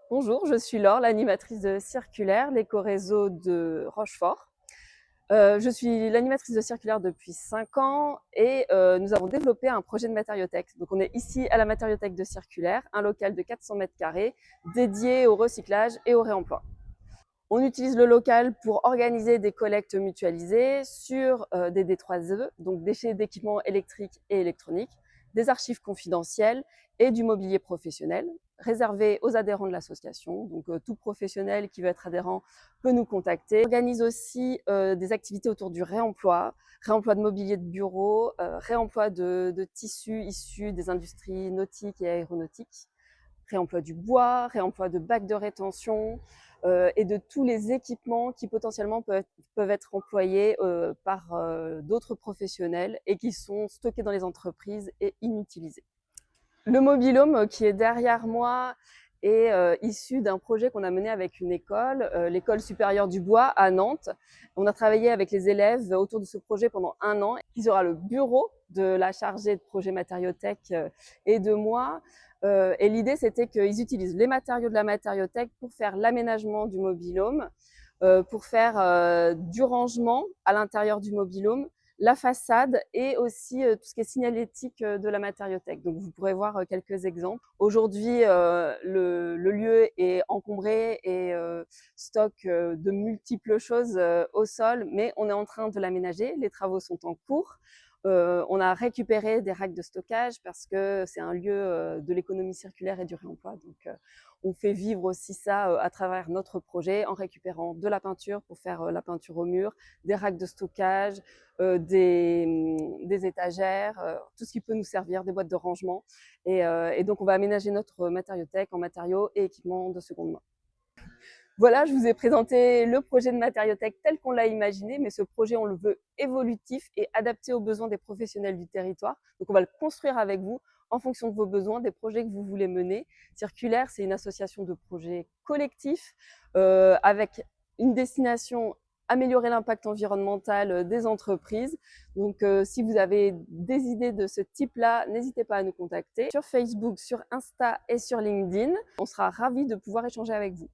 Bonjour, je suis Laure, l'animatrice de Circulaire, l'éco-réseau de Rochefort. Je suis l'animatrice de Circulaire depuis 5 ans et nous avons développé un projet de matériothèque. Donc on est ici à la matériothèque de Circulaire, un local de 400 mètres carrés dédié au recyclage et au réemploi. On utilise le local pour organiser des collectes mutualisées sur des D3E, donc déchets d'équipements électriques et électroniques, des archives confidentielles et du mobilier professionnel réservé aux adhérents de l'association. Donc tout professionnel qui veut être adhérent peut nous contacter. On organise aussi des activités autour du réemploi, réemploi de mobilier de bureau, réemploi de tissus issus des industries nautiques et aéronautiques, réemploi du bois, réemploi de bacs de rétention et de tous les équipements qui potentiellement peuvent être employés par d'autres professionnels et qui sont stockés dans les entreprises et inutilisés. Le mobilhome qui est derrière moi est issu d'un projet qu'on a mené avec une école, l'école supérieure du bois à Nantes. On a travaillé avec les élèves autour de ce projet pendant 1 an. Il y aura le bureau de la chargée de projet matériothèque et de moi. Et l'idée, c'était qu'ils utilisent les matériaux de la matériothèque pour faire l'aménagement du mobilhome, pour faire du rangement à l'intérieur du mobilhome, la façade et aussi tout ce qui est signalétique de la matériothèque. Donc vous pourrez voir quelques exemples. Aujourd'hui, le lieu est encombré et stocke de multiples choses au sol, mais on est en train de l'aménager. Les travaux sont en cours. On a récupéré des racks de stockage parce que c'est un lieu de l'économie circulaire et du réemploi. Donc on fait vivre aussi ça à travers notre projet en récupérant de la peinture pour faire la peinture au mur, des racks de stockage, des étagères, tout ce qui peut nous servir, des boîtes de rangement. Et donc on va aménager notre matériothèque en matériaux et équipements de seconde main. Voilà, je vous ai présenté le projet de matériothèque tel qu'on l'a imaginé, mais ce projet, on le veut évolutif et adapté aux besoins des professionnels du territoire. Donc, on va le construire avec vous en fonction de vos besoins, des projets que vous voulez mener. Circulaire, c'est une association de projets collectifs avec une destination améliorer l'impact environnemental des entreprises. Donc, si vous avez des idées de ce type-là, n'hésitez pas à nous contacter sur Facebook, sur Insta et sur LinkedIn. On sera ravis de pouvoir échanger avec vous.